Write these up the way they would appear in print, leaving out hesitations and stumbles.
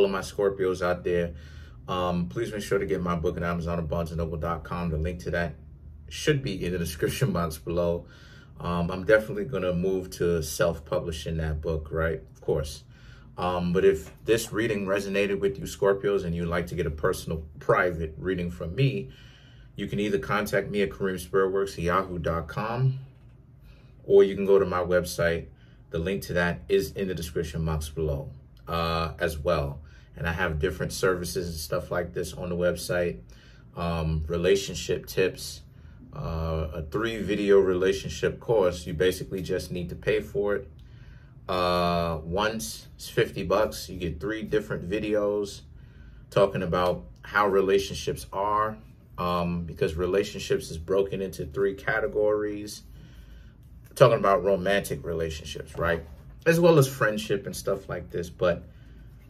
all of my Scorpios out there, please make sure to get my book at Amazon or BarnesandNoble.com. The link to that should be in the description box below. I'm definitely going to move to self-publishing that book, right? Of course. But if this reading resonated with you, Scorpios, and you'd like to get a personal, private reading from me, you can either contact me at Kareemspiritworks@yahoo.com, or you can go to my website. The link to that is in the description box below as well. And I have different services and stuff like this on the website. Relationship tips, a 3-video relationship course. You basically just need to pay for it. Once it's $50. You get 3 different videos talking about how relationships are, because relationships is broken into 3 categories. Talking about romantic relationships, right? As well as friendship and stuff like this, but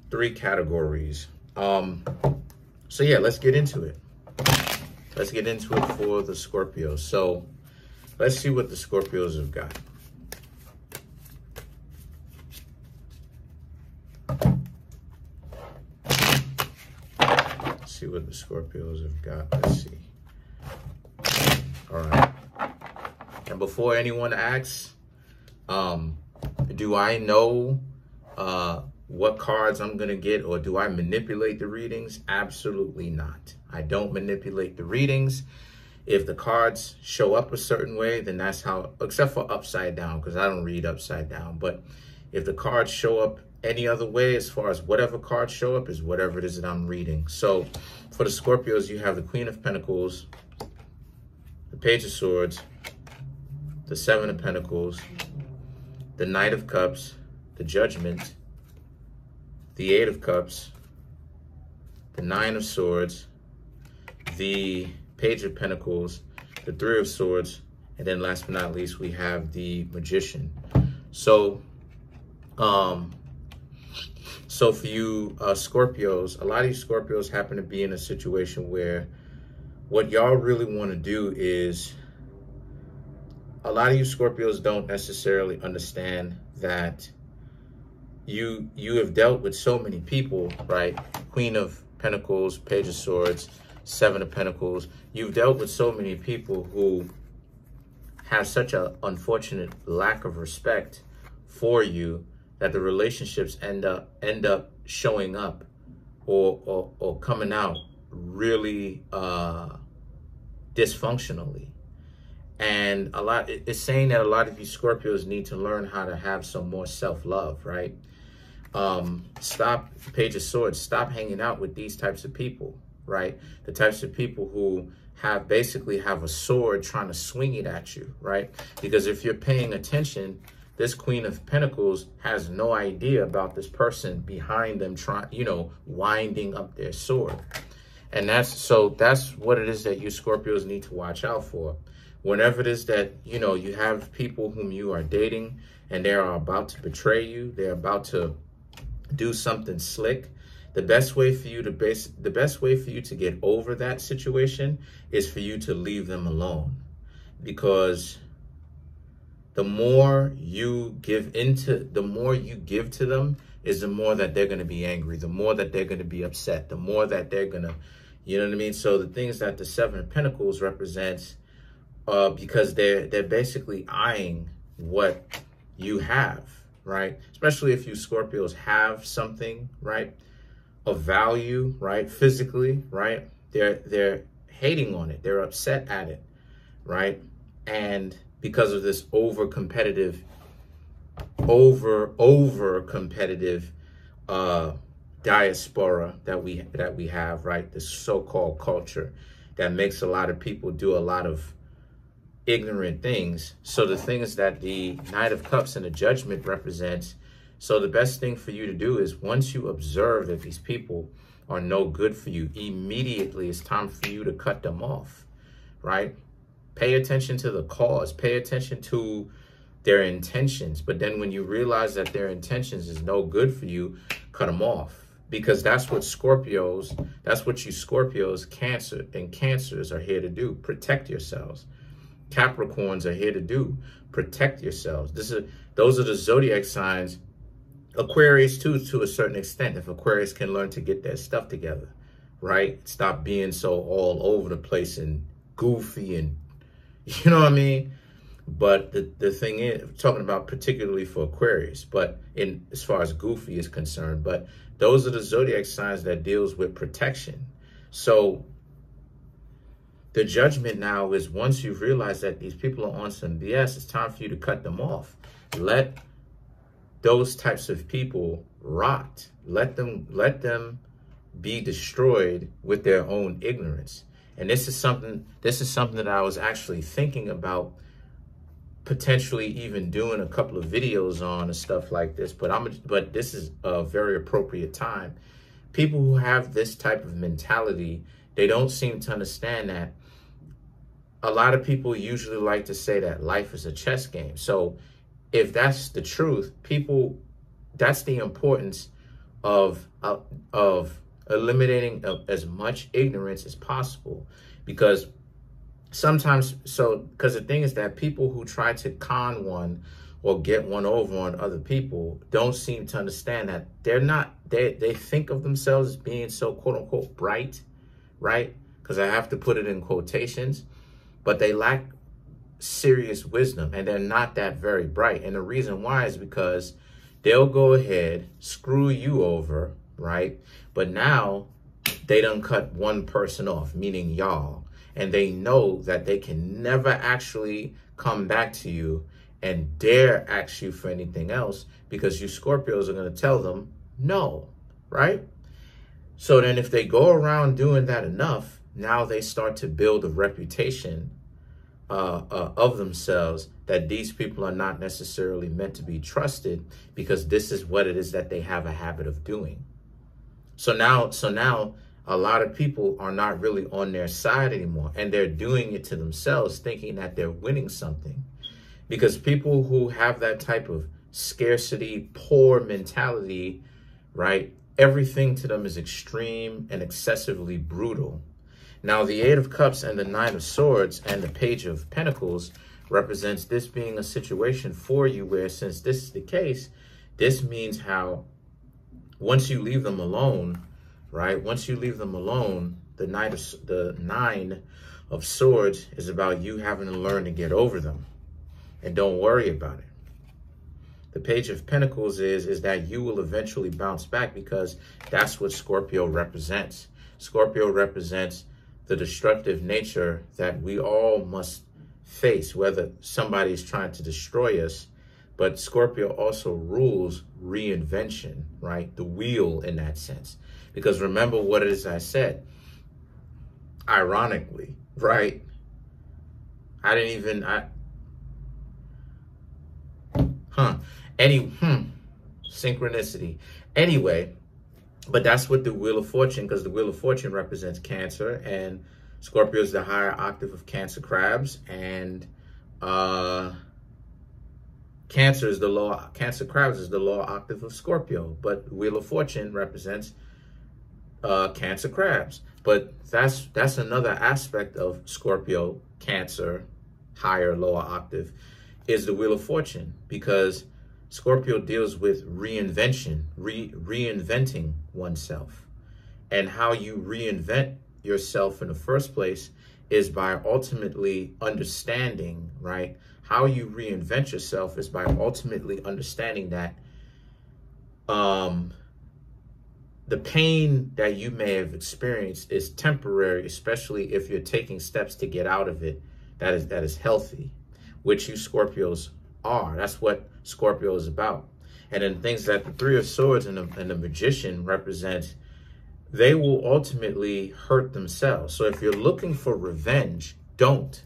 3 categories. So yeah, let's get into it. Let's get into it for the Scorpios. So let's see what the Scorpios have got. Let's see what the Scorpios have got. Let's see. All right. And before anyone asks, do I know what cards I'm going to get, or do I manipulate the readings? Absolutely not. I don't manipulate the readings. If the cards show up a certain way, then that's how, except for upside down, because I don't read upside down. But if the cards show up any other way, as far as whatever cards show up, is whatever it is that I'm reading. So for the Scorpios, you have the Queen of Pentacles, the Page of Swords, the 7 of Pentacles, the Knight of Cups, the Judgment, the 8 of Cups, the 9 of Swords, the Page of Pentacles, the 3 of Swords, and then last but not least, we have the Magician. So, so for you Scorpios, a lot of you Scorpios happen to be in a situation where what y'all really want to do is, a lot of you Scorpios don't necessarily understand that you have dealt with so many people, right? Queen of Pentacles, Page of Swords, 7 of Pentacles. You've dealt with so many people who have such an unfortunate lack of respect for you that the relationships end up showing up or coming out really dysfunctionally. And it's saying that a lot of you Scorpios need to learn how to have some more self-love, right? Stop, Page of Swords, stop hanging out with these types of people, right? The types of people who basically have a sword trying to swing it at you, right? Because if you're paying attention, this Queen of Pentacles has no idea about this person behind them winding up their sword. And that's what it is that you Scorpios need to watch out for. Whenever it is that, you have people whom you are dating and they are about to betray you, they're about to do something slick, the best way for you to get over that situation is for you to leave them alone. Because the more you give to them is the more that they're going to be angry, the more that they're going to be upset, the more that they're going to, you know what I mean? So the things that the 7 of Pentacles represents, because they're basically eyeing what you have, right? Especially if you Scorpios have something, right, of value, right, physically, right? They're hating on it. They're upset at it, right? And because of this over competitive diaspora that we have, right? This so-called culture that makes a lot of people do a lot of ignorant things. So the things that the Knight of Cups and the Judgment represents, so the best thing for you to do is, once you observe that these people are no good for you, immediately it's time for you to cut them off, right? Pay attention to the cause, pay attention to their intentions. But then when you realize that their intentions is no good for you, cut them off. Because that's what you Scorpios, Cancer and Cancers are here to do. Protect yourselves. Capricorns are here to do. Protect yourselves. Those are the zodiac signs Aquarius too, to a certain extent, if Aquarius can learn to get their stuff together, right? Stop being so all over the place and goofy and, you know what I mean? But the thing is, talking about particularly for Aquarius, but in as far as goofy is concerned, but those are the zodiac signs that deals with protection. So the judgment now is, once you've realized that these people are on some BS, it's time for you to cut them off. Let those types of people rot. Let them be destroyed with their own ignorance. And this is something that I was actually thinking about potentially even doing a couple of videos on and stuff like this, but this is a very appropriate time. People who have this type of mentality, they don't seem to understand that a lot of people usually like to say that life is a chess game. So if that's the truth, that's the importance of eliminating as much ignorance as possible. Because sometimes, because the thing is that people who try to con one or get one over on other people don't seem to understand that they think of themselves as being so quote unquote bright, right? Because I have to put it in quotations, but they lack serious wisdom and they're not that very bright. And the reason why is because they'll go ahead, screw you over, right? But now they done cut one person off, meaning y'all. And they know that they can never actually come back to you and dare ask you for anything else, because you Scorpios are going to tell them no, right? So then if they go around doing that enough, now they start to build a reputation of themselves that these people are not necessarily meant to be trusted, because this is what it is that they have a habit of doing. So now a lot of people are not really on their side anymore, and they're doing it to themselves, thinking that they're winning something. Because people who have that type of scarcity, poor mentality, right, everything to them is extreme and excessively brutal. Now, the Eight of Cups and the Nine of Swords and the Page of Pentacles represents this being a situation for you where, since this is the case, this means how once you leave them alone, right? Once you leave them alone, the Nine of Swords is about you having to learn to get over them. And don't worry about it. The Page of Pentacles is that you will eventually bounce back, because that's what Scorpio represents. Scorpio represents the destructive nature that we all must face, whether somebody is trying to destroy us. But Scorpio also rules reinvention, right? The wheel in that sense. Because remember what it is I said. Ironically, right? Synchronicity. Anyway, but that's what the Wheel of Fortune, because the Wheel of Fortune represents Cancer, and Scorpio is the higher octave of Cancer crabs, and Cancer crabs is the lower octave of Scorpio, but Wheel of Fortune represents Cancer crabs. But that's another aspect of Scorpio, Cancer, higher, lower octave, is the Wheel of Fortune, because Scorpio deals with reinvention, reinventing oneself. And how you reinvent yourself in the first place is by ultimately understanding, right? How you reinvent yourself is by ultimately understanding that the pain that you may have experienced is temporary, especially if you're taking steps to get out of it that is healthy, which you Scorpios are. That's what Scorpio is about. And then things that the Three of Swords and the Magician represent, they will ultimately hurt themselves. So if you're looking for revenge, don't,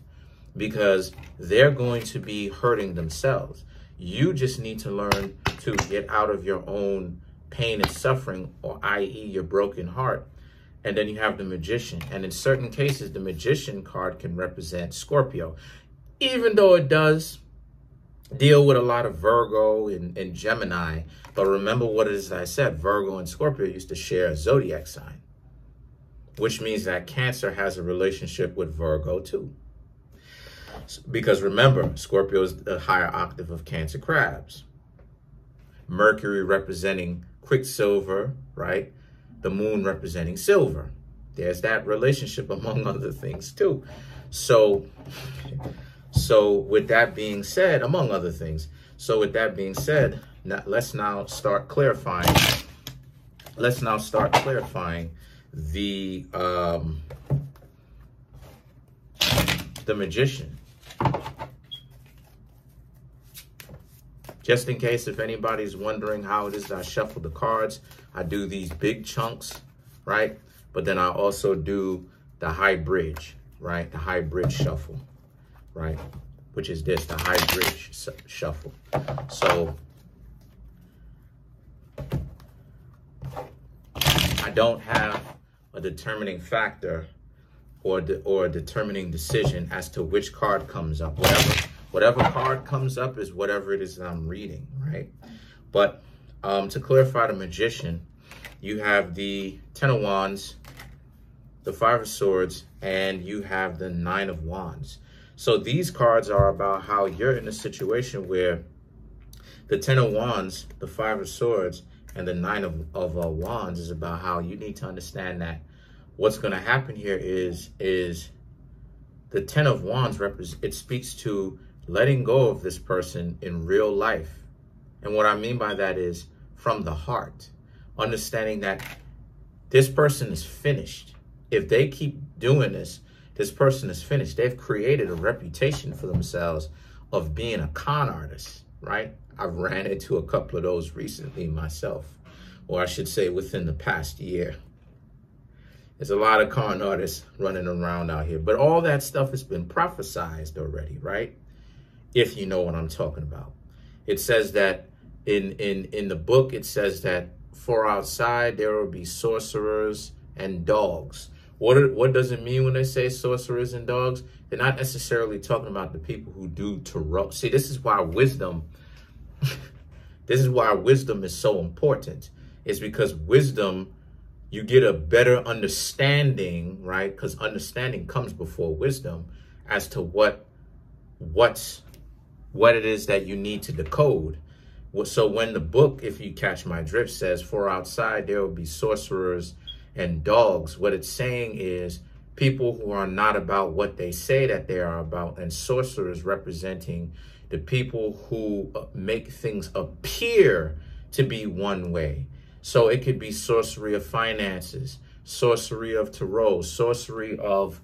because they're going to be hurting themselves. You just need to learn to get out of your own pain and suffering, or i.e. your broken heart. And then you have the Magician. And in certain cases, the Magician card can represent Scorpio, even though it does deal with a lot of Virgo and Gemini. But remember what it is I said, Virgo and Scorpio used to share a zodiac sign, which means that Cancer has a relationship with Virgo too. Because remember, Scorpio is the higher octave of Cancer crabs. Mercury representing quicksilver, right? The moon representing silver. There's that relationship among other things too. So with that being said, among other things, so with that being said, let's now start clarifying. Let's now start clarifying the Magician. Just in case if anybody's wondering how it is that I shuffle the cards, I do these big chunks, right? But then I also do the high bridge, right? The high bridge shuffle, right? Which is this, the high bridge shuffle. So I don't have a determining factor or a determining decision as to which card comes up. Whatever card comes up is whatever it is that I'm reading, right? But to clarify the Magician, you have the Ten of Wands, the Five of Swords, and you have the Nine of Wands. So these cards are about how you're in a situation where the Ten of Wands, the Five of Swords, and the Nine of Wands is about how you need to understand that what's going to happen here is the Ten of Wands it speaks to letting go of this person in real life. And what I mean by that is from the heart, understanding that this person is finished. If they keep doing this, this person is finished. They've created a reputation for themselves of being a con artist, right? I've ran into a couple of those recently myself, or I should say within the past year. There's a lot of con artists running around out here, but all that stuff has been prophesized already, right? If you know what I'm talking about. It says that in the book, it says that for outside, there will be sorcerers and dogs. What does it mean when they say sorcerers and dogs? They're not necessarily talking about the people who do tarot. See, this is why wisdom, is so important. It's because wisdom, you get a better understanding, right? Because understanding comes before wisdom as to what it is that you need to decode. So when the book, if you catch my drift, says for outside there will be sorcerers and dogs, what it's saying is people who are not about what they say that they are about, and sorcerers representing the people who make things appear to be one way. So it could be sorcery of finances, sorcery of tarot, sorcery of,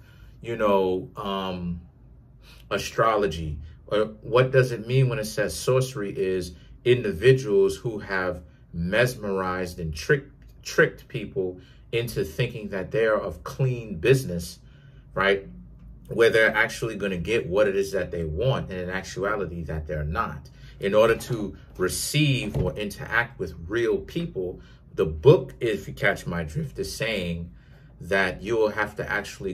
astrology. Or what does it mean when it says sorcery is individuals who have mesmerized and tricked people into thinking that they are of clean business, right? Where they're actually going to get what it is that they want, and in actuality that they're not. In order to receive or interact with real people, the book, if you catch my drift, is saying that you'll have to actually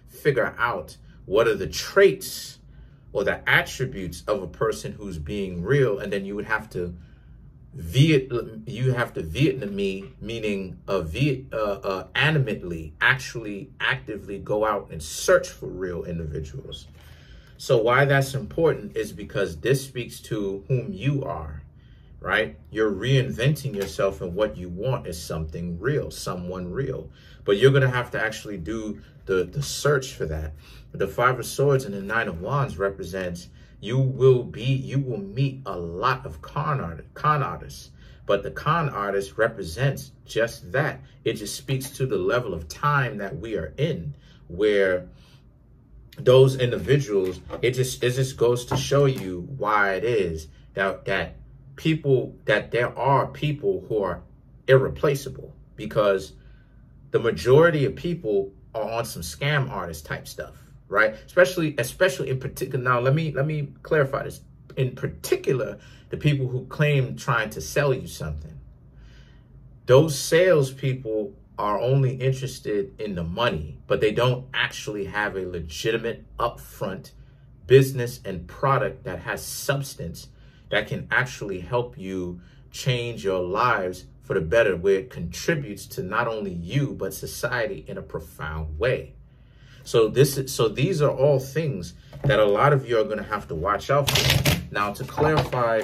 figure out what are the traits or the attributes of a person who's being real, and then you would have to Vietnamese, meaning animately, actually actively go out and search for real individuals. So why that's important is because this speaks to whom you are, right? You're reinventing yourself, and what you want is something real, someone real. But you're going to have to actually do the search for that. The Five of Swords and the Nine of Wands represents you will meet a lot of con artists. But the con artist represents just that. It just speaks to the level of time that we are in, where those individuals, it just goes to show you why it is that there are people who are irreplaceable, because the majority of people are on some scam artist type stuff, right? Especially in particular. Now, let me clarify this. In particular, the people who claim trying to sell you something. Those salespeople are only interested in the money, but they don't actually have a legitimate upfront business and product that has substance that can actually help you change your lives for the better, where it contributes to not only you, but society in a profound way. So these are all things that a lot of you are going to have to watch out for. Now, to clarify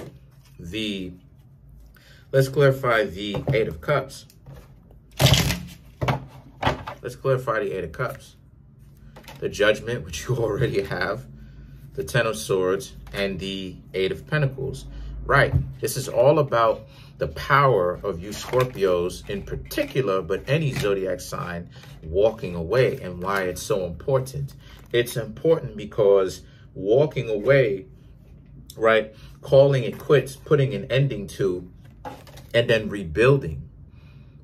let's clarify the Eight of Cups. Let's clarify the Eight of Cups. The Judgment, which you already have, the Ten of Swords, and the Eight of Pentacles. Right. This is all about the power of you Scorpios in particular, but any zodiac sign walking away, and why it's so important. It's important because walking away, right, calling it quits, putting an ending to, and then rebuilding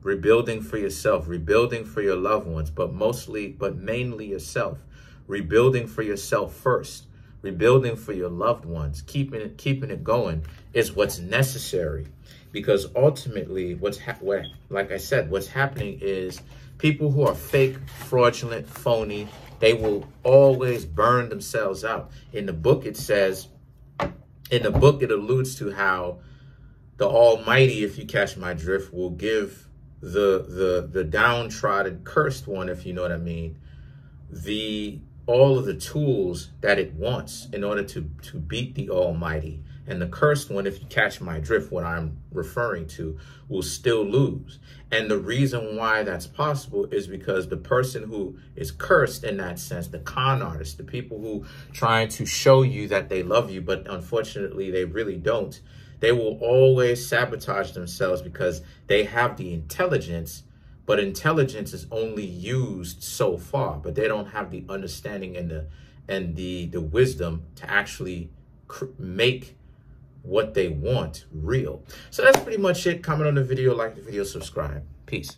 for yourself, rebuilding for your loved ones, but mainly yourself, rebuilding for yourself first, rebuilding for your loved ones, keeping it going is what's necessary. Because ultimately, like I said, what's happening is people who are fake, fraudulent, phony, they will always burn themselves out. In the book, it says, it alludes to how the Almighty, if you catch my drift, will give the downtrodden, cursed one, if you know what I mean, all of the tools that it wants in order to beat the Almighty. And the cursed one, if you catch my drift, what I'm referring to, will still lose. And the reason why that's possible is because the person who is cursed in that sense, the con artist, the people who trying to show you that they love you, but unfortunately they really don't, they will always sabotage themselves because they have the intelligence, but intelligence is only used so far, but they don't have the understanding and the wisdom to actually make what they want real. So that's pretty much it. Comment on the video, like the video, subscribe. Peace.